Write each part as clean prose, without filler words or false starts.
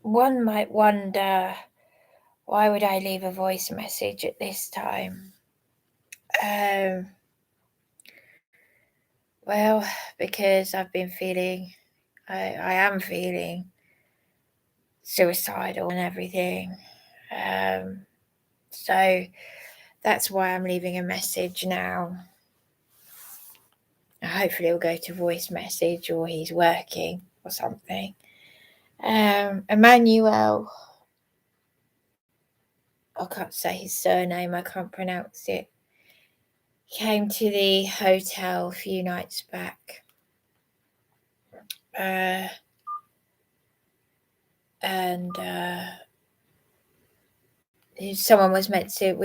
One might wonder, why would I leave a voice message at this time? Well, because I've been feeling, I am feeling suicidal and everything. So that's why I'm leaving a message now. Hopefully it'll go to voice message, or he's working or something. Emmanuel, I can't say his surname, I can't pronounce it, came to the hotel a few nights back. We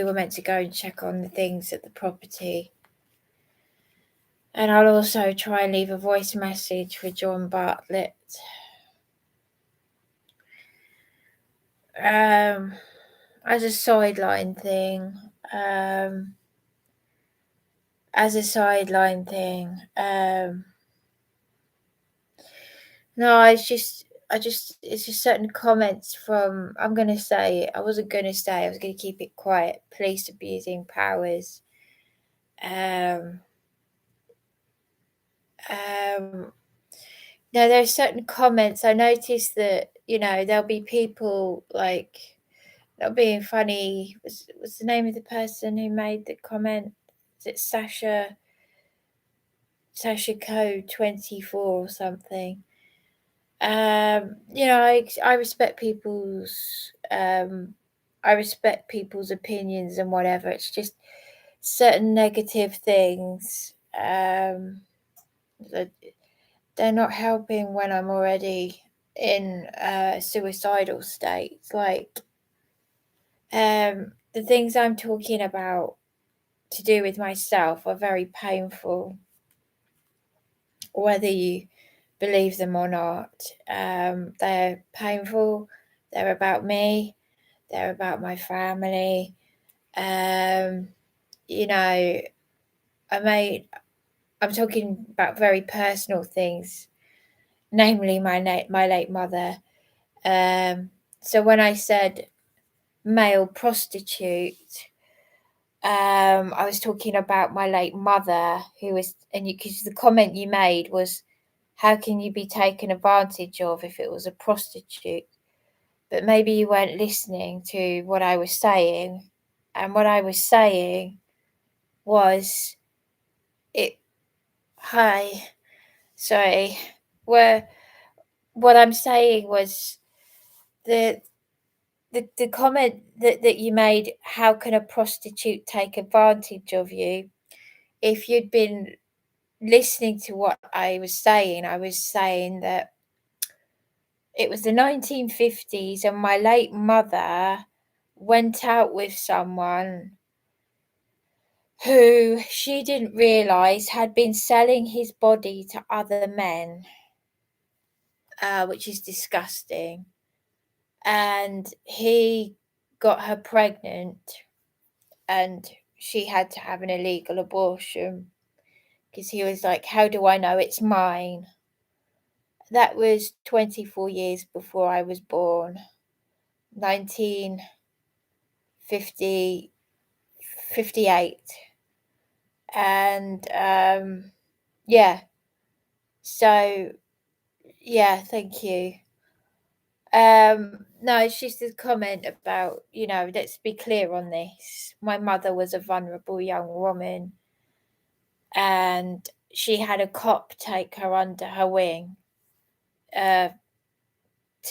were meant to go and check on the things at the property. And I'll also try and leave a voice message for John Bartlett. As a sideline thing, no, it's just certain comments from, I was going to say, I was going to keep it quiet, police abusing powers. No, there are certain comments. I noticed that, there'll be people like, not being funny. What's the name of the person who made the comment? Is it Sasha Code 24 or something? I respect people's opinions and whatever. It's just certain negative things that they're not helping when I'm already in a suicidal state. Like the things I'm talking about to do with myself are very painful, whether you believe them or not. They're painful. They're about me. They're about my family. I'm talking about very personal things, namely my late mother. So when I said male prostitute, I was talking about my late mother, because the comment you made was, how can you be taken advantage of if it was a prostitute? But maybe you weren't listening to what I was saying. And what I was saying was, what I'm saying was the comment that you made, how can a prostitute take advantage of you? If you'd been listening to what I was saying that it was the 1950s and my late mother went out with someone who she didn't realise had been selling his body to other men, which is disgusting. And he got her pregnant and she had to have an illegal abortion because he was like, how do I know it's mine? That was 24 years before I was born, 1958. And so thank you. No, it's just a comment about, let's be clear on this. My mother was a vulnerable young woman and she had a cop take her under her wing to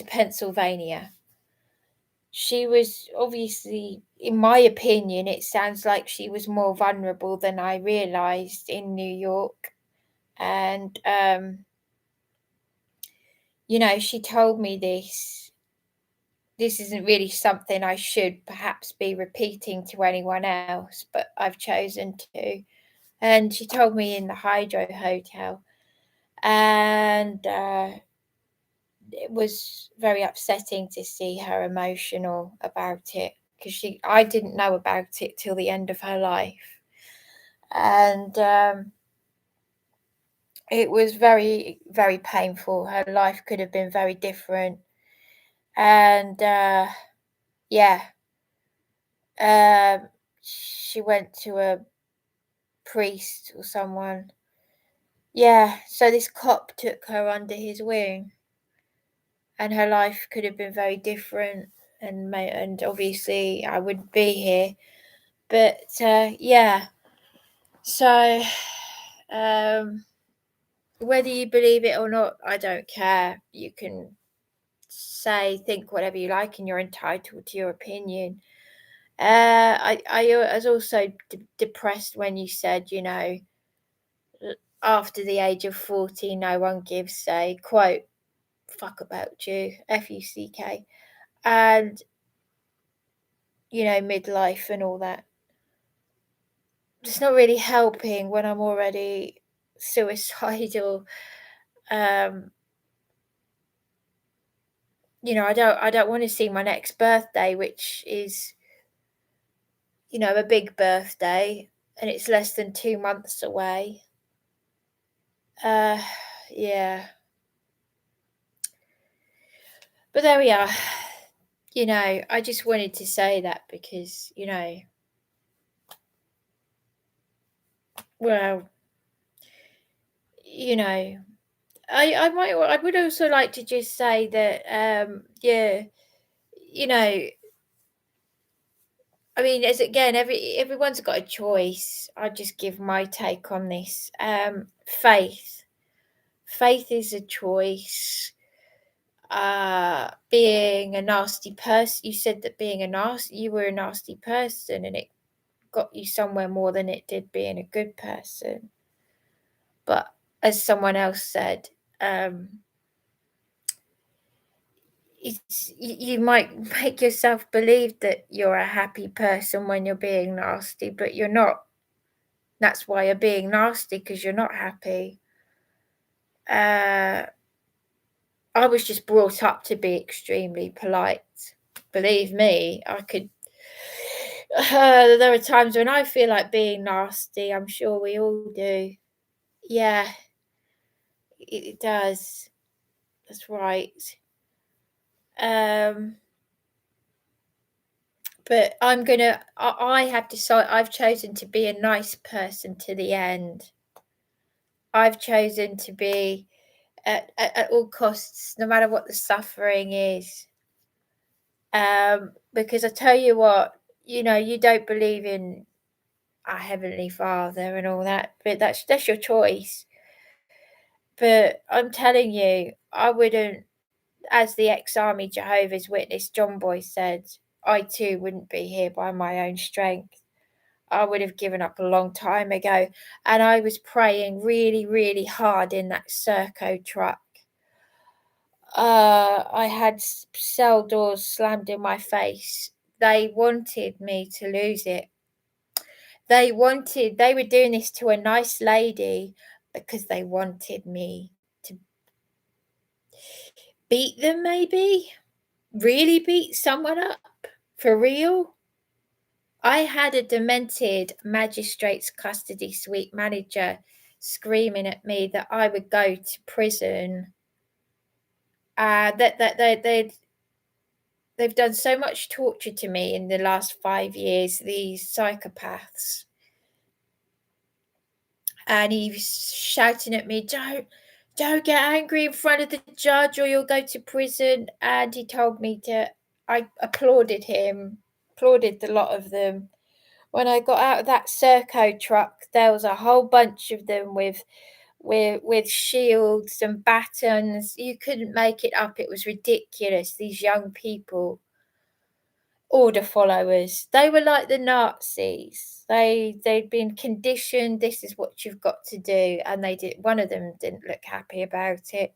Pennsylvania. She was obviously, in my opinion, it sounds like she was more vulnerable than I realised in New York. And, she told me this. This isn't really something I should perhaps be repeating to anyone else, but I've chosen to. And she told me in the Hydro Hotel. And it was very upsetting to see her emotional about it, because I didn't know about it till the end of her life. And It was very, very painful. Her life could have been very different. And yeah, she went to a priest or someone. Yeah, so this cop took her under his wing, and her life could have been very different. And obviously I wouldn't be here. But yeah, so whether you believe it or not, I don't care. You can think whatever you like, and you're entitled to your opinion. I was also depressed when you said, after the age of 40, no one gives a quote, fuck about you, FUCK, and, midlife and all that. It's not really helping when I'm already suicidal. Um, I don't want to see my next birthday, which is, a big birthday, and it's less than 2 months away. Uh, yeah. But there we are. I just wanted to say that because, well, you know, I would also like to just say that, yeah, you know, I mean, as again, everyone's got a choice. I just give my take on this. Faith is a choice. Being a nasty person, you said that you were a nasty person, and it got you somewhere more than it did being a good person. But as someone else said, you might make yourself believe that you're a happy person when you're being nasty, but you're not. That's why you're being nasty, because you're not happy. I was just brought up to be extremely polite. Believe me, I could. There are times when I feel like being nasty. I'm sure we all do. Yeah, it does. That's right. Um, but I have decided, I've chosen to be a nice person to the end. I've chosen to be at all costs, no matter what the suffering is. Because I tell you what, you don't believe in our Heavenly Father and all that, but that's your choice. But I'm telling you, I wouldn't, as the ex-army Jehovah's Witness John Boy said, I too wouldn't be here by my own strength. I would have given up a long time ago. And I was praying really, really hard in that Serco truck. I had cell doors slammed in my face. They wanted me to lose it. They were doing this to a nice lady because they wanted me to beat them, maybe? Really beat someone up? For real? I had a demented magistrate's custody suite manager screaming at me that I would go to prison. They've done so much torture to me in the last 5 years, these psychopaths. And he was shouting at me, don't get angry in front of the judge or you'll go to prison. And he told me I applauded him, applauded the lot of them. When I got out of that Serco truck, there was a whole bunch of them with shields and batons. You couldn't make it up. It was ridiculous. These young people, order followers. They were like the Nazis. They'd been conditioned, this is what you've got to do, and they did. One of them didn't look happy about it.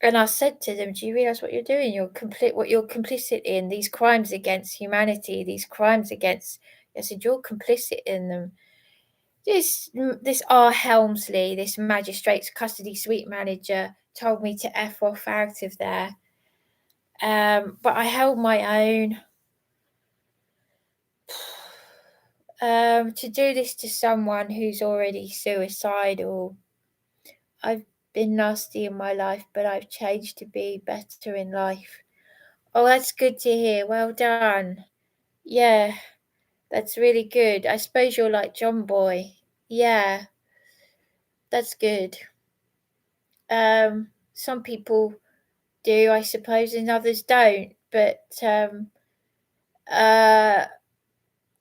And I said to them, do you realize what you're doing? What you're complicit in, these crimes against humanity, these crimes against, I said, you're complicit in them. This R. Helmsley, this magistrate's custody suite manager, told me to F off out of there. But I held my own. To do this to someone who's already suicidal. I've been nasty in my life, but I've changed to be better in life. Oh, that's good to hear. Well done. Yeah, that's really good. I suppose you're like John Boy. Yeah, that's good. Some people do, I suppose, and others don't. But uh,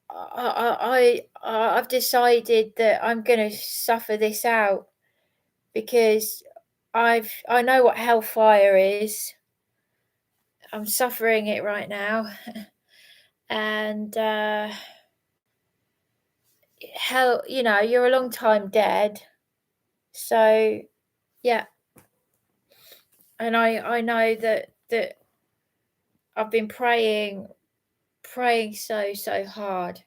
I've decided that I'm going to suffer this out because I know what hellfire is. I'm suffering it right now, and hell, you're a long time dead. So yeah, and I know that I've been praying so hard,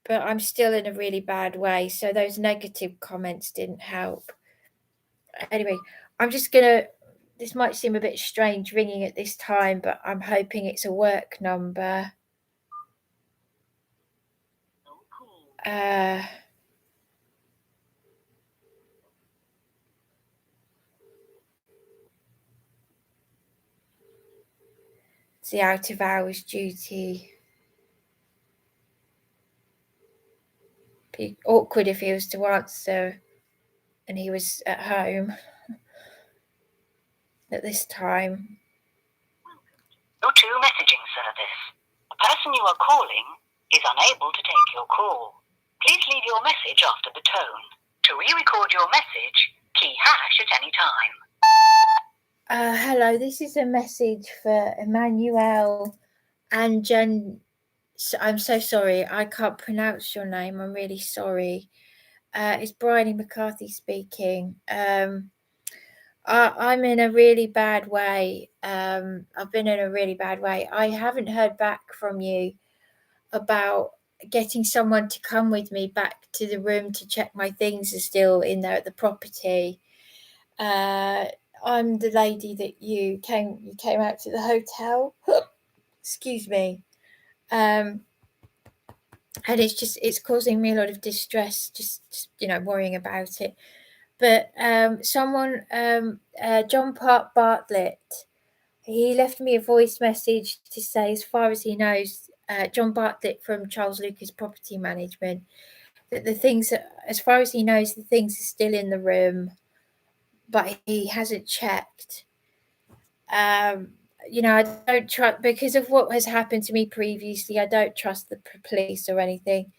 but I'm still in a really bad way. So those negative comments didn't help. Anyway, I'm just gonna. This might seem a bit strange ringing at this time, but I'm hoping it's a work number. Uh, it's the out of hours duty. Be awkward if he was to answer and he was at home at this time. Bluetooth messaging service. The person you are calling is unable to take your call. Please leave your message after the tone. To re-record your message, key hash at any time. Hello, this is a message for Emmanuel and Jen. I'm so sorry, I can't pronounce your name. I'm really sorry. It's Bryony McCarthy speaking. I'm in a really bad way. I've been in a really bad way. I haven't heard back from you about getting someone to come with me back to the room to check my things are still in there at the property. I'm the lady that you came out to the hotel. Excuse me. And it's causing me a lot of distress, just worrying about it. But someone, John Bartlett, he left me a voice message to say, as far as he knows, John Bartlett from Charles Lucas Property Management, that the things, as far as he knows, the things are still in the room, but he hasn't checked. I don't trust, because of what has happened to me previously. I don't trust the police or anything.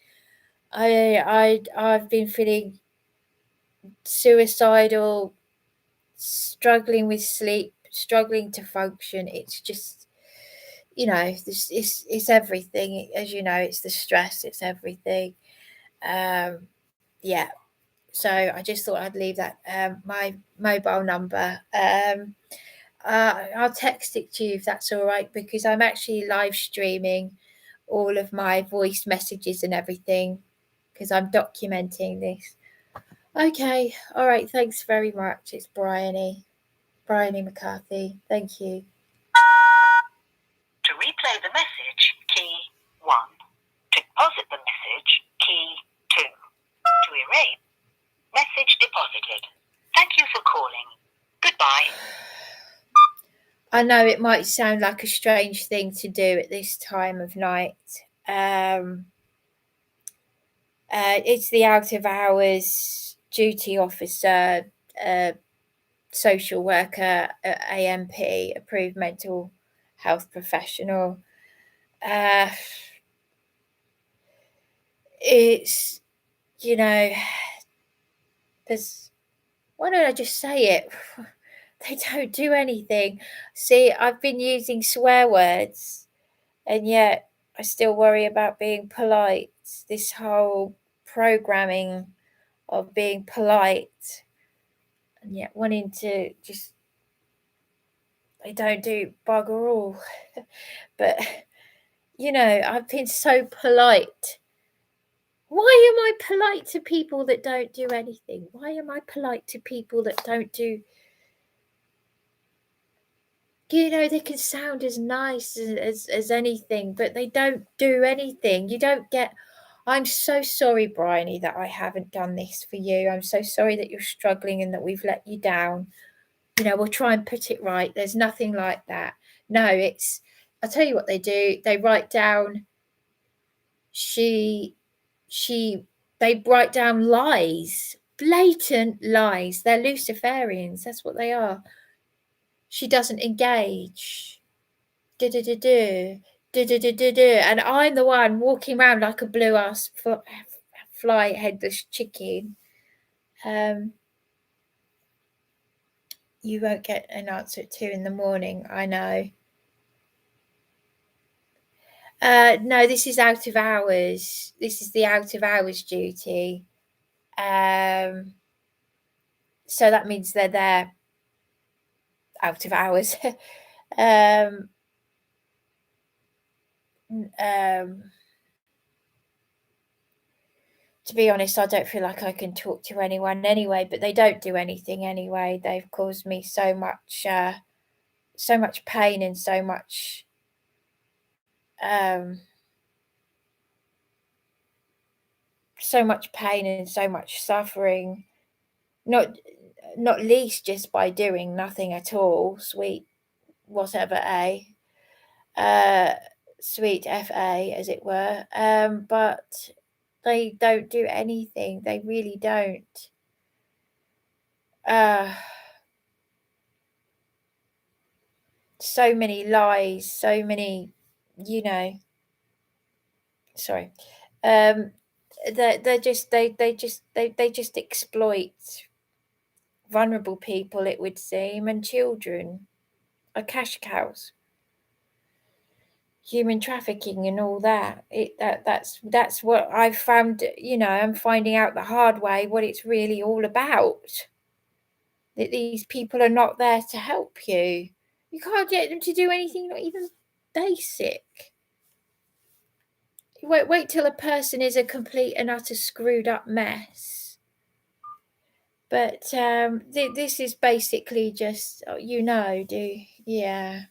I've been feeling suicidal, struggling with sleep, struggling to function. It's just, it's everything. As you know, it's the stress. It's everything. Yeah. So I just thought I'd leave that my mobile number. I'll text it to you if that's all right, because I'm actually live streaming all of my voice messages and everything because I'm documenting this. Okay, all right, thanks very much. It's Bryony McCarthy. Thank you. To replay the message, key 1. To deposit the message, key 2. To erase, message deposited. Thank you for calling. Goodbye. I know it might sound like a strange thing to do at this time of night. It's the out of hours duty officer, social worker, AMP, approved mental health professional. It's, there's, why don't I just say it? They don't do anything. See, I've been using swear words, and yet I still worry about being polite. This whole programming of being polite, and yet wanting to just, they don't do bugger all. But, I've been so polite. Why am I polite to people that don't do anything? Why am I polite to people that don't do You know, they can sound as nice as anything, but they don't do anything. You don't get... I'm so sorry, Bryony, that I haven't done this for you. I'm so sorry that you're struggling and that we've let you down. You know, we'll try and put it right. There's nothing like that. No, it's... I'll tell you what they do. They write down... They write down lies. Blatant lies. They're Luciferians. That's what they are. She doesn't engage. And I'm the one walking around like a blue ass fly headless chicken. You won't get an answer at 2 a.m. I know. No, this is out of hours. This is the out of hours duty. So that means they're there out of hours. To be honest, I don't feel like I can talk to anyone anyway, but they don't do anything anyway. They've caused me so much pain and so much pain and so much suffering. Not least just by doing nothing at all. Sweet whatever sweet FA, as it were. But they don't do anything. They really don't. So many lies, so many, you know. Sorry. They just exploit vulnerable people, it would seem, and children are cash cows. Human trafficking and all that. That's what I've found. You know, I'm finding out the hard way what it's really all about. That these people are not there to help you. You can't get them to do anything, not even basic. Wait till a person is a complete and utter screwed up mess. But this is basically just, yeah.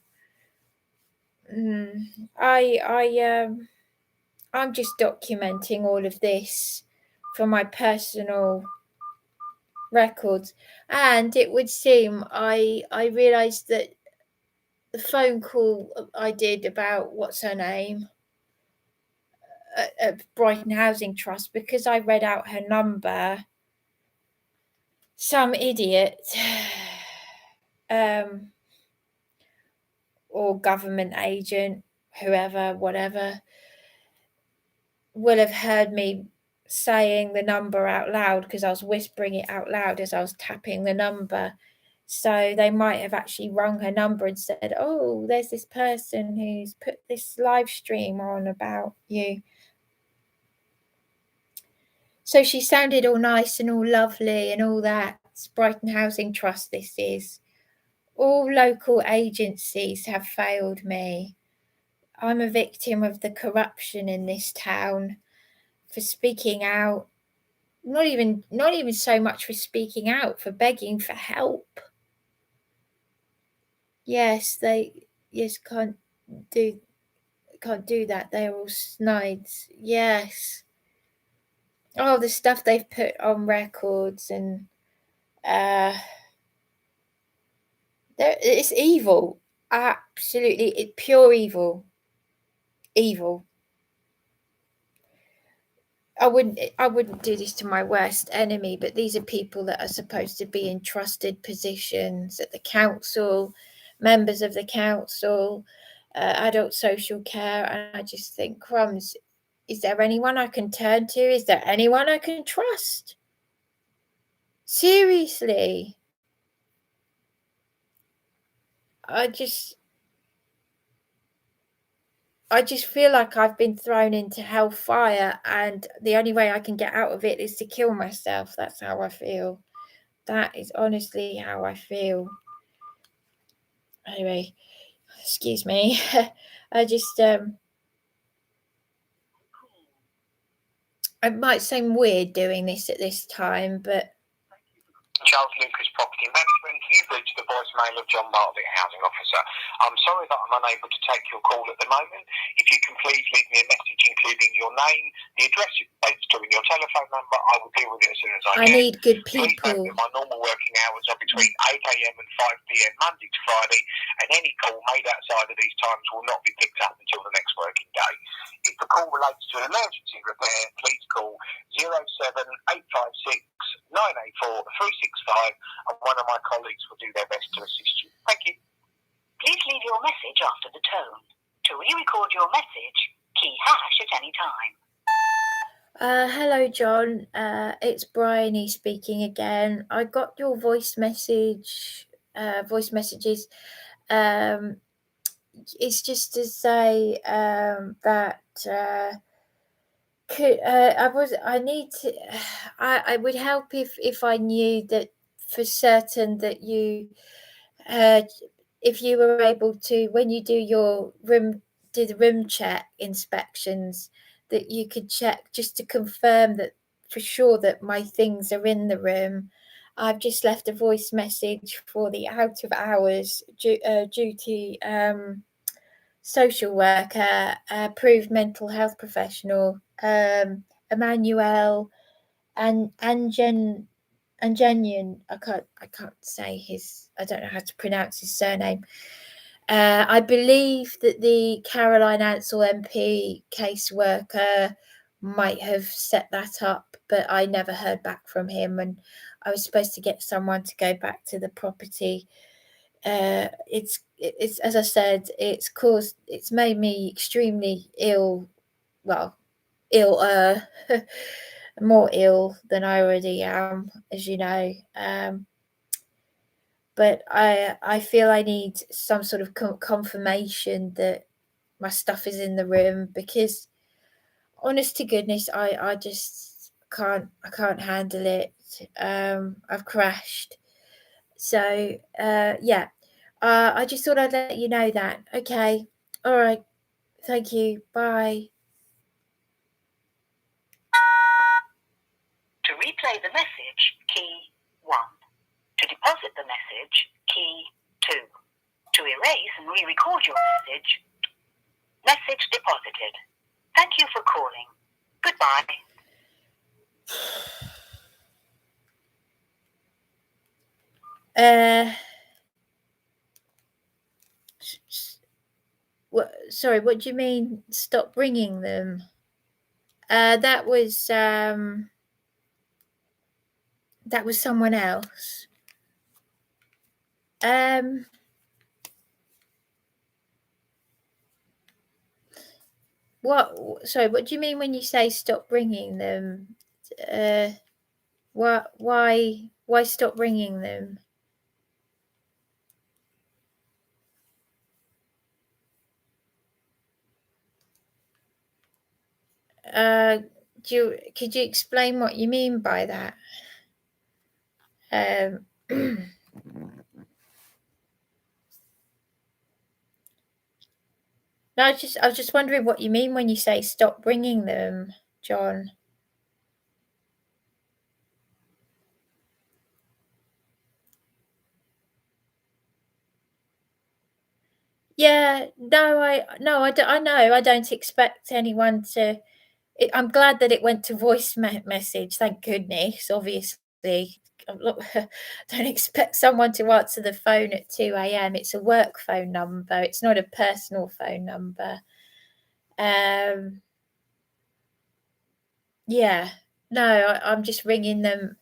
I'm just documenting all of this for my personal records, and it would seem I realised that the phone call I did about what's her name at Brighton Housing Trust, because I read out her number, some idiot or government agent, whoever, whatever, will have heard me saying the number out loud, because I was whispering it out loud as I was tapping the number. So they might have actually rung her number and said, oh, there's this person who's put this live stream on about you. So she sounded all nice and all lovely and all that. It's Brighton Housing Trust, this is. All local agencies have failed me. I'm a victim of the corruption in this town for speaking out. Not even so much for speaking out, for begging for help. Yes, can't do that. They're all snides. Yes. Oh, the stuff they've put on records, and it's evil. Absolutely, it's pure evil. Evil. I wouldn't do this to my worst enemy, but these are people that are supposed to be in trusted positions at the council, members of the council, adult social care, and I just think, crumbs, is there anyone I can turn to? Is there anyone I can trust? Seriously. I just feel like I've been thrown into hellfire, and the only way I can get out of it is to kill myself. That's how I feel. That is honestly how I feel. Anyway, excuse me. I just it might seem weird doing this at this time, but Charles Lucas Property Management. morning. You've reached the voicemail of John Bartlett, Housing Officer. I'm sorry that I'm unable to take your call at the moment. If you can please leave me a message including your name, the address you're based to, and your telephone number, I will deal with it as soon as I can. I need good Please note people. that my normal working hours are between 8 a.m. and 5 p.m. Monday to Friday, and any call made outside of these times will not be picked up until the next working day. If the call relates to an emergency repair, please call 07856 984 365, and one of my colleagues will do their best to assist you. Thank you. Please leave your message after the tone. To re-record your message, key hash at any time. Hello, John. It's Bryony speaking again. I got your voice messages. It's just to say that I would help if I knew that for certain that you if you were able to, when you do the room check inspections, that you could check just to confirm that for sure that my things are in the room. I've just left a voice message for the out of hours duty social worker, approved mental health professional, Emmanuel and Angen. I can't say I don't know how to pronounce his surname. I believe that the Caroline Ansell MP caseworker might have set that up, but I never heard back from him, and I was supposed to get someone to go back to the property. It's as I said, it's made me extremely ill. Well, more ill than I already am, as you know. But I feel I need some sort of confirmation that my stuff is in the room, because honest to goodness, I just can't handle it. I've crashed. So yeah. I just thought I'd let you know that. Okay. All right. Thank you. Bye. To replay the message, key 1. To deposit the message, key 2. To erase and re-record your message deposited. Thank you for calling. Goodbye. Sorry, what do you mean stop ringing them? That was someone else. Sorry, what do you mean when you say stop ringing them? Why stop ringing them? Could you explain what you mean by that? No, I was just wondering what you mean when you say stop ringing them, John. Yeah, no, I know. I don't expect anyone to. I'm glad that it went to voice message. Thank goodness. Obviously, don't expect someone to answer the phone at 2 a.m. It's a work phone number. It's not a personal phone number. Yeah, no, I'm just ringing them.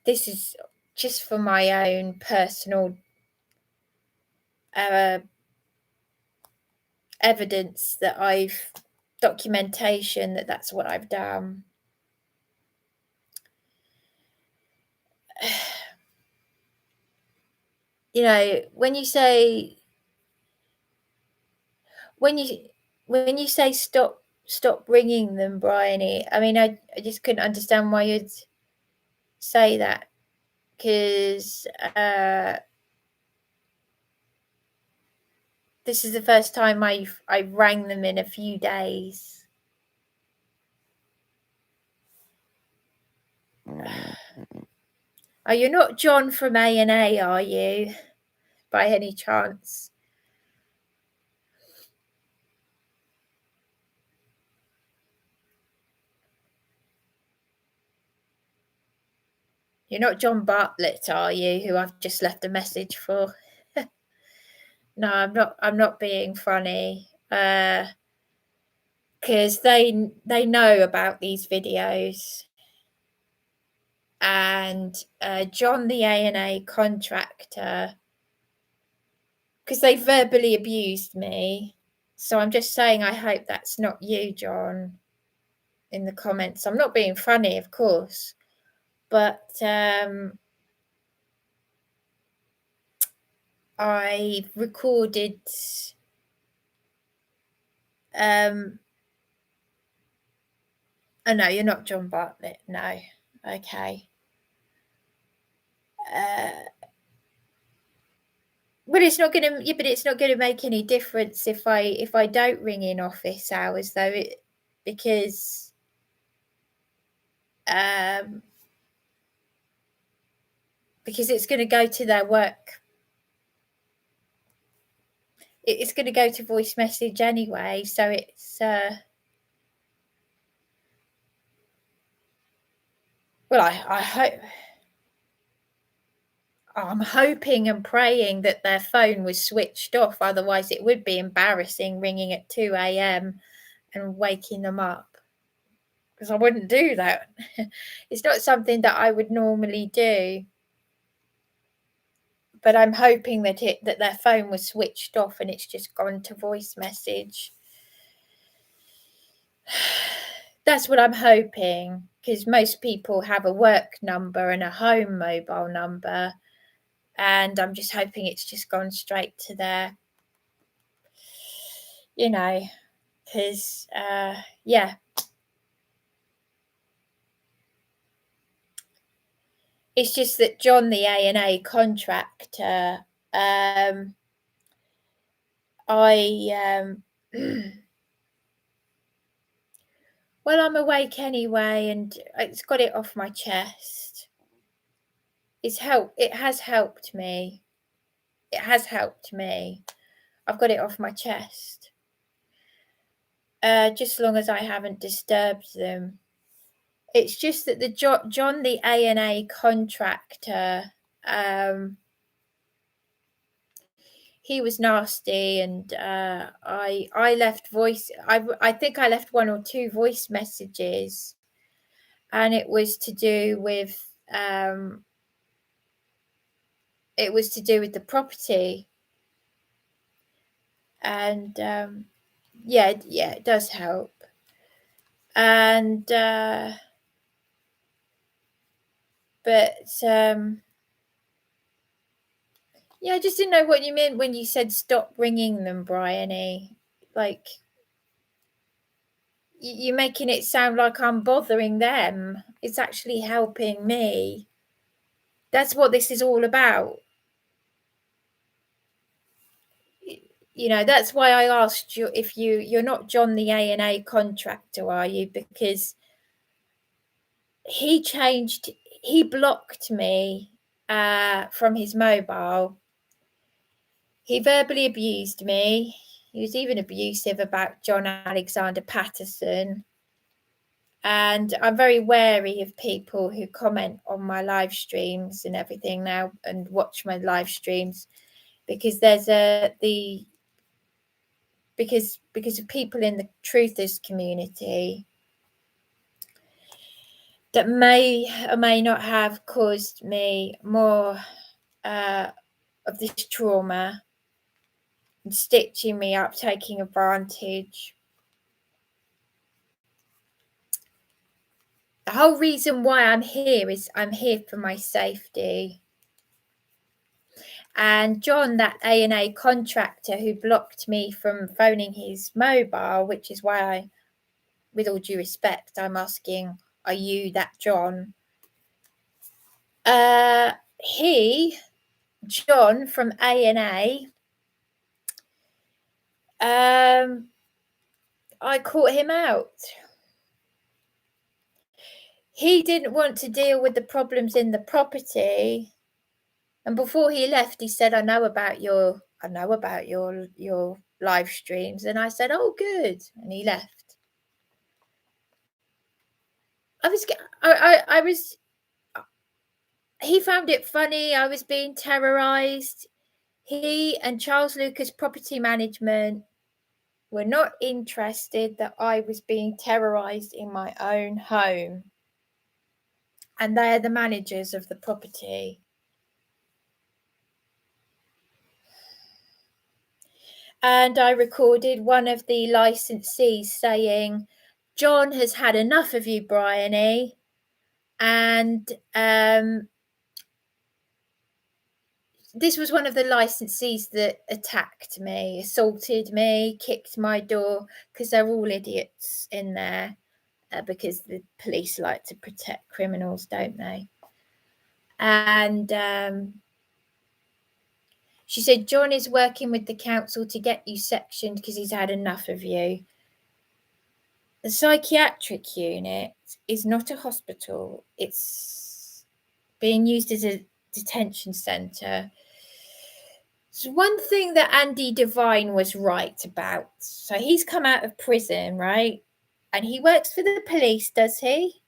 This is just for my own personal evidence that documentation that that's what I've done. You know, when you say stop ringing them, Bryony, I mean, I just couldn't understand why you'd say that, because this is the first time I rang them in a few days. Oh, you're not John from A&A, are you? By any chance? You're not John Bartlett, are you? Who I've just left a message for. No, I'm not being funny. Because they know about these videos. And John, the A&A contractor, because they verbally abused me. So I'm just saying, I hope that's not you, John, in the comments. I'm not being funny, of course, but I recorded oh no, you're not John Bartlett. No. Okay. But it's not gonna make any difference if I don't ring in office hours though, because it's going to go to their work. It's going to go to voice message anyway, so it's well, I hope. I'm hoping and praying that their phone was switched off, otherwise it would be embarrassing ringing at 2 a.m. and waking them up, because I wouldn't do that. It's not something that I would normally do. But I'm hoping that their phone was switched off and it's just gone to voice message. That's what I'm hoping, because most people have a work number and a home mobile number, and I'm just hoping it's just gone straight to their, because yeah. It's just that John, the A&A contractor, well, I'm awake anyway, and it's got it off my chest. It has helped me. It has helped me. I've got it off my chest. Just as long as I haven't disturbed them. It's just that the John, the A&A contractor, he was nasty, and I left I think I left 1 or 2 voice messages, and it was to do with the property, and yeah, it does help, and but yeah, I just didn't know what you meant when you said stop ringing them, Bryony. Like, you're making it sound like I'm bothering them. It's actually helping me. That's what this is all about. That's why I asked you if you're not John, the A&A contractor, are you? Because he blocked me from his mobile. He verbally abused me. He was even abusive about John Alexander Patterson. And I'm very wary of people who comment on my live streams and everything now, and watch my live streams, because there's because of people in the truthers community that may or may not have caused me more of this trauma, and stitching me up, taking advantage. The whole reason why I'm here is I'm here for my safety. And John, that A&A contractor who blocked me from phoning his mobile, which is why I, with all due respect, I'm asking, are you that John? John from A&A, I caught him out. he didn't want to deal with the problems in the property. And before he left, he said, I know about your live streams. And I said, oh, good. And he left. He found it funny. I was being terrorized. He and Charles Lucas Property Management were not interested that I was being terrorized in my own home. And they are the managers of the property. And I recorded one of the licensees saying, John has had enough of you, Bryony. And this was one of the licensees that attacked me, assaulted me, kicked my door, because they're all idiots in there, because the police like to protect criminals, don't they? And she said, John is working with the council to get you sectioned because he's had enough of you. The psychiatric unit is not a hospital. It's being used as a detention centre. So one thing that Andy Devine was right about. So he's come out of prison, right? And he works for the police, does he?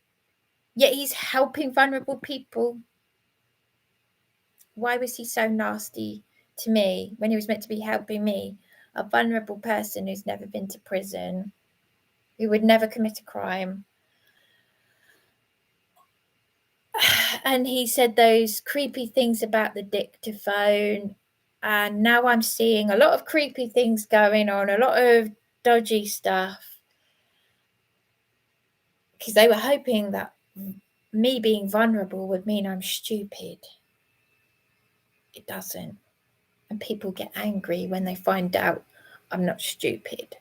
Yet he's helping vulnerable people. Why was he so nasty to me when he was meant to be helping me, a vulnerable person who's never been to prison, who would never commit a crime? And he said those creepy things about the dictaphone. And now I'm seeing a lot of creepy things going on, a lot of dodgy stuff. Because they were hoping that me being vulnerable would mean I'm stupid. It doesn't. And people get angry when they find out I'm not stupid.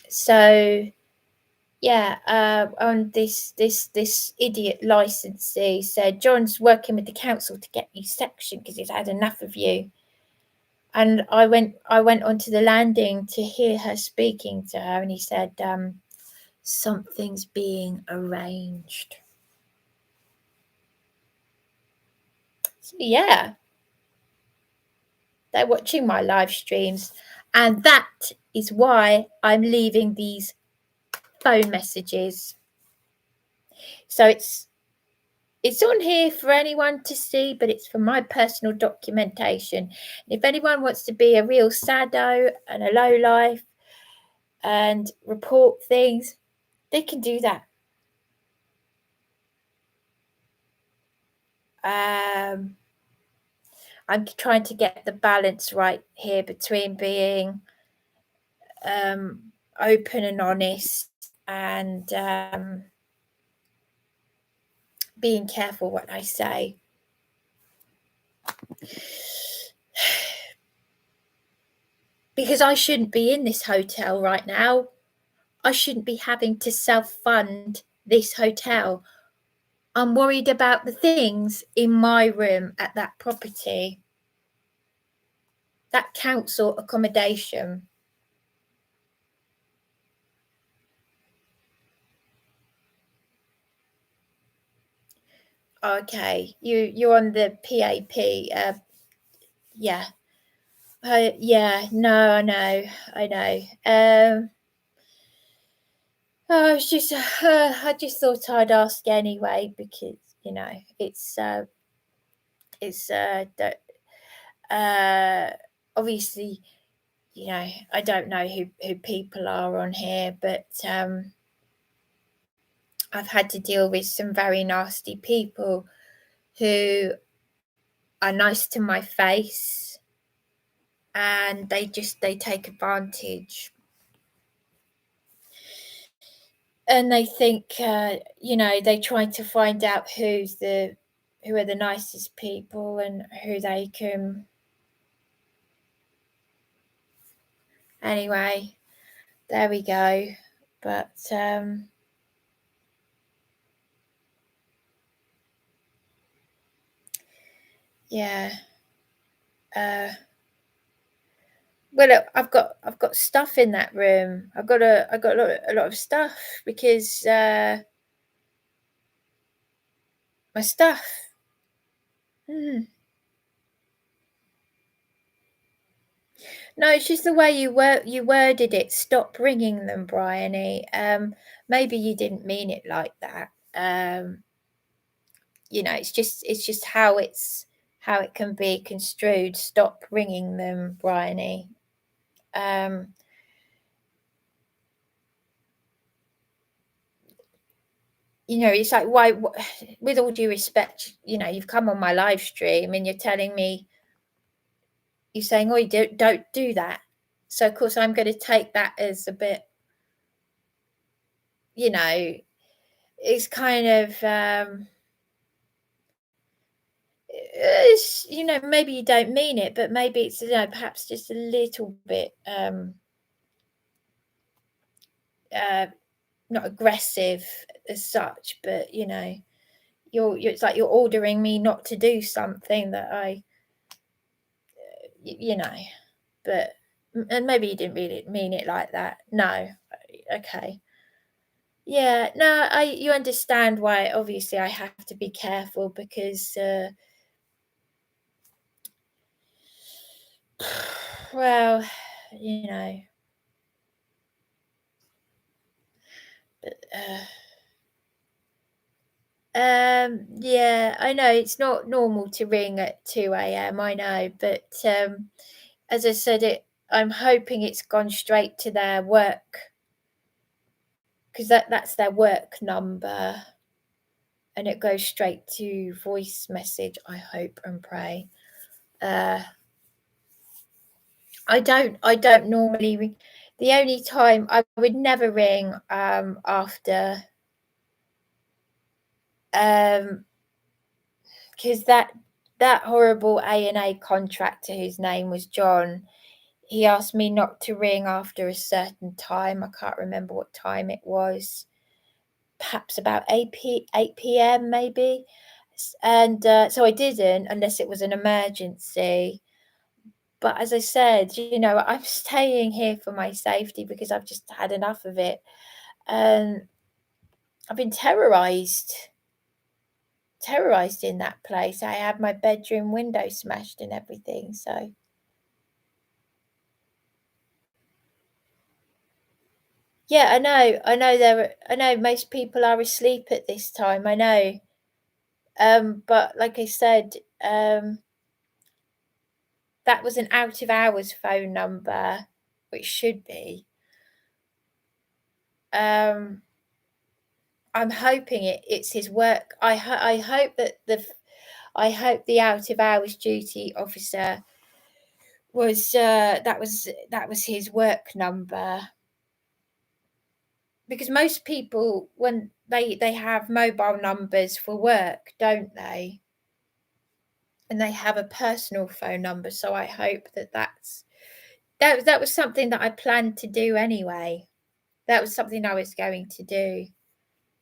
So, yeah, on this idiot licensee said, John's working with the council to get you sectioned because he's had enough of you. And I went onto the landing to hear her speaking to her, and he said, something's being arranged. So, yeah, they're watching my live streams, and that is why I'm leaving these phone messages. So it's on here for anyone to see, but it's for my personal documentation. And if anyone wants to be a real sado and a lowlife and report things, they can do that. I'm trying to get the balance right here between being open and honest and being careful what I say. Because I shouldn't be in this hotel right now. I shouldn't be having to self-fund this hotel. I'm worried about the things in my room at that property, that council accommodation. Okay, you're on the PAP. Yeah. Yeah, no, I know. I just thought I'd ask anyway because it's obviously I don't know who people are on here, but I've had to deal with some very nasty people who are nice to my face, and they take advantage. And they think, they try to find out who are the nicest people and who they can. Anyway, there we go. But yeah. Well, I've got stuff in that room. I've got a lot of stuff because my stuff. Mm. No, it's just the way you worded it. Stop ringing them, Bryony. Maybe you didn't mean it like that. You know, it's just how it can be construed. Stop ringing them, Bryony. You know, it's like, why, with all due respect, you know, you've come on my live stream and you're telling me, you're saying, oh, you don't do that. So, of course, I'm going to take that as a bit, you know, it's kind of, it's, you know, maybe you don't mean it, but maybe it's, you know, perhaps just a little bit, not aggressive as such, but, you know, it's like you're ordering me not to do something that you know, but, and maybe you didn't really mean it like that. No. Okay. Yeah, no, you understand why obviously I have to be careful because well, you know, but yeah, I know it's not normal to ring at 2 a.m. I know, but as I said, I'm hoping it's gone straight to their work, because that's their work number, and it goes straight to voice message. I hope and pray. I don't normally ring. The only time I would never ring after because that horrible A&A contractor whose name was John, he asked me not to ring after a certain time. I can't remember what time it was. Perhaps about 8 p.m. maybe. And so I didn't, unless it was an emergency. But as I said, you know, I'm staying here for my safety because I've just had enough of it. And I've been terrorized in that place. I had my bedroom window smashed and everything. So yeah, I know most people are asleep at this time. I know. But like I said, that was an out of hours phone number, which should be. I'm hoping it's his work. I hope that the out of hours duty officer was that was his work number, because most people, when they have mobile numbers for work, don't they? And they have a personal phone number. So I hope that was something that I planned to do anyway. That was something I was going to do.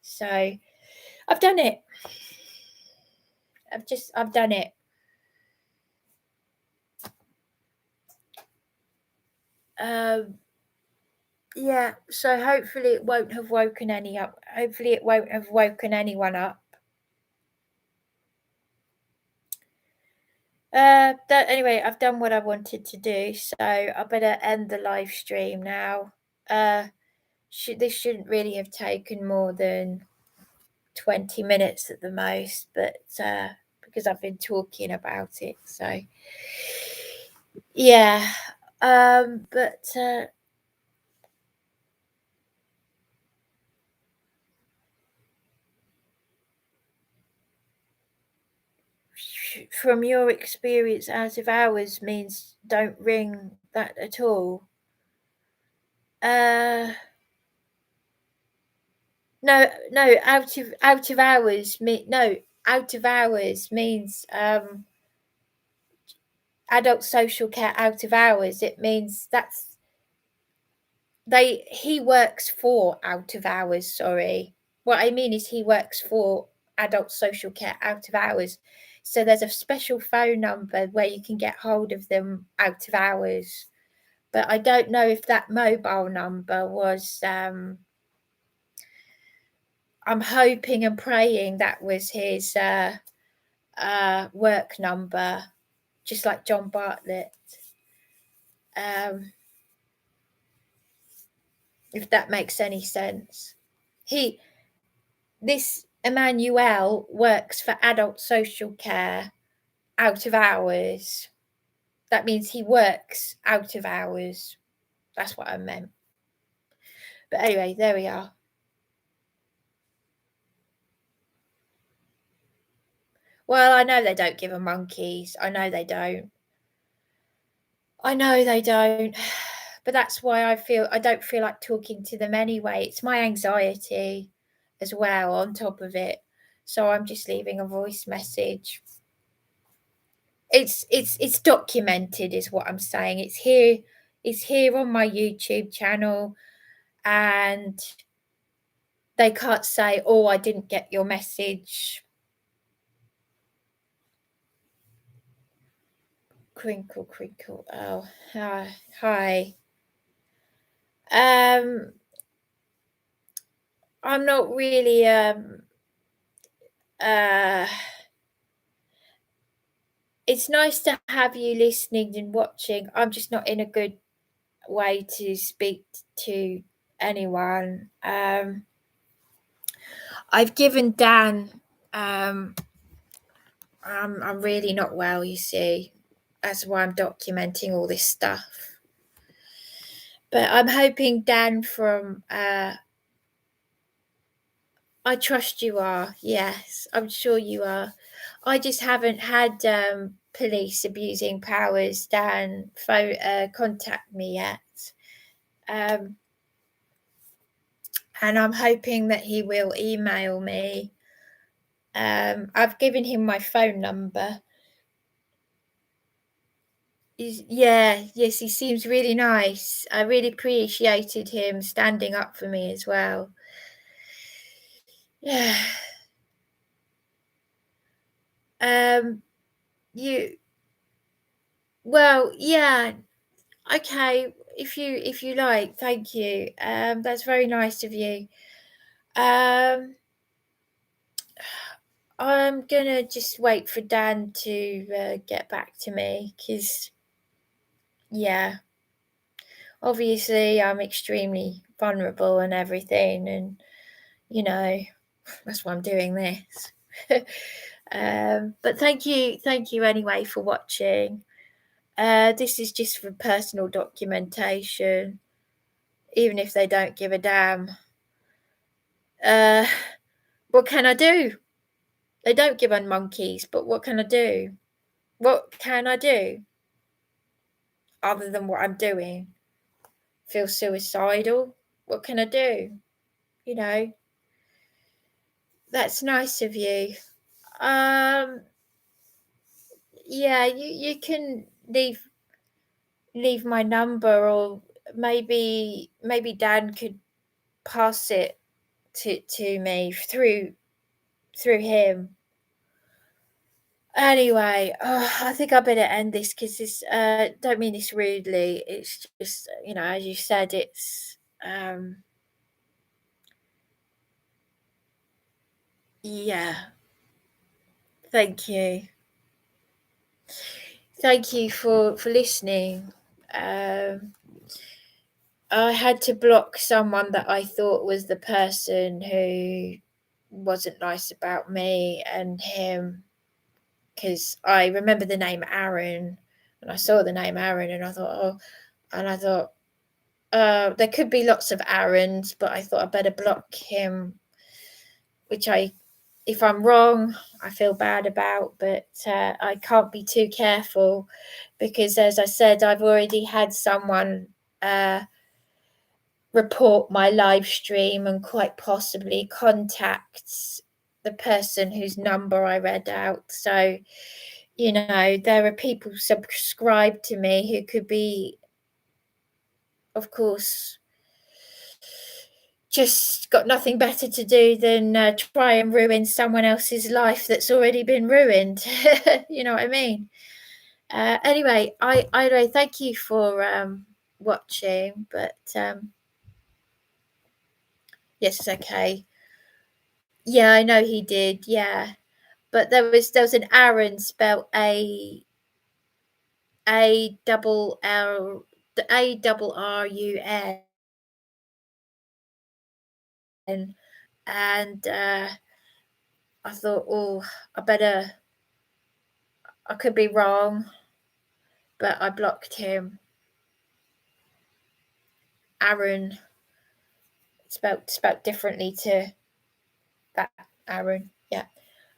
So I've done it. I've done it. Yeah, so hopefully it won't have woken any up. Hopefully it won't have woken anyone up. That anyway, I've done what I wanted to do, so I better end the live stream now. This shouldn't really have taken more than 20 minutes at the most, but because I've been talking about it, so yeah. But from your experience, out of hours means don't ring that at all. No, out of hours out of hours means adult social care out of hours. It means he works for out of hours, sorry. What I mean is he works for adult social care out of hours. So there's a special phone number where you can get hold of them out of hours. but I don't know if that mobile number was, I'm hoping and praying that was his work number, just like John Bartlett. If that makes any sense. This Emmanuel works for adult social care out of hours. That means he works out of hours. That's what I meant. But anyway, there we are. Well, I know they don't give them monkeys. I know they don't. But that's why I don't feel like talking to them anyway. It's my anxiety as well on top of it. So I'm just leaving a voice message. It's documented is what I'm saying. It's here on my YouTube channel, and they can't say, oh, I didn't get your message. Crinkle, crinkle. Oh, hi. I'm not really it's nice to have you listening and watching. I'm just not in a good way to speak to anyone. I've given Dan I'm really not well, you see. That's why I'm documenting all this stuff. But I'm hoping Dan from I trust you are. Yes, I'm sure you are. I just haven't had police abusing powers Dan contact me yet. And I'm hoping that he will email me. I've given him my phone number. Yes, he seems really nice. I really appreciated him standing up for me as well. Yeah. Well, yeah. Okay, if you like, thank you. That's very nice of you. I'm gonna just wait for Dan to get back to me, because yeah, obviously I'm extremely vulnerable and everything, and that's why I'm doing this. But thank you anyway for watching. This is just for personal documentation, even if they don't give a damn. What can I do? They don't give on monkeys, but what can I do? What can I do? Other than what I'm doing? Feel suicidal? What can I do? That's nice of you. Yeah, you can leave my number, or maybe Dan could pass it to me through him. Anyway, I think I better end this, because this don't mean this rudely. It's just, as you said, it's yeah. Thank you for listening. I had to block someone that I thought was the person who wasn't nice about me and him, because I remember the name Aaron, and I saw the name Aaron, and I thought, there could be lots of Aarons, but I thought I better block him, which if I'm wrong, I feel bad about, but I can't be too careful, because, as I said, I've already had someone report my live stream and quite possibly contact the person whose number I read out. So, there are people subscribed to me who could be, of course, just got nothing better to do than try and ruin someone else's life that's already been ruined. You know what I mean? Anyway, I thank you for watching, but yes, it's okay. Yeah, I know he did. Yeah, but there was an Aaron spelled ARRUN, and I thought, oh, I could be wrong, but I blocked him. Aaron, spelt differently to that Aaron. Yeah.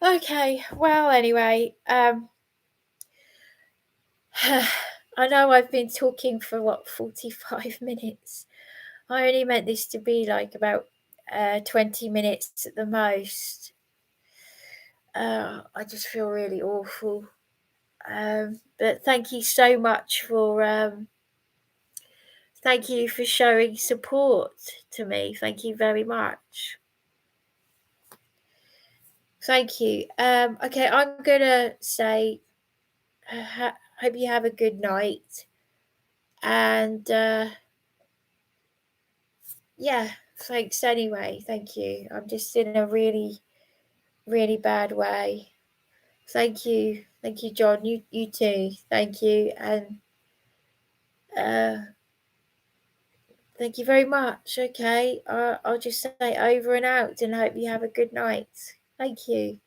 Okay. Well, anyway, I know I've been talking for 45 minutes. I only meant this to be like about 20 minutes at the most. I just feel really awful. But thank you so much thank you for showing support to me. Thank you very much. Thank you. Okay, I'm gonna say, hope you have a good night, and yeah, thanks anyway. Thank you. I'm just in a really, really bad way. Thank you, John. You too. Thank you, and thank you very much. Okay, I'll just say over and out, and hope you have a good night. Thank you.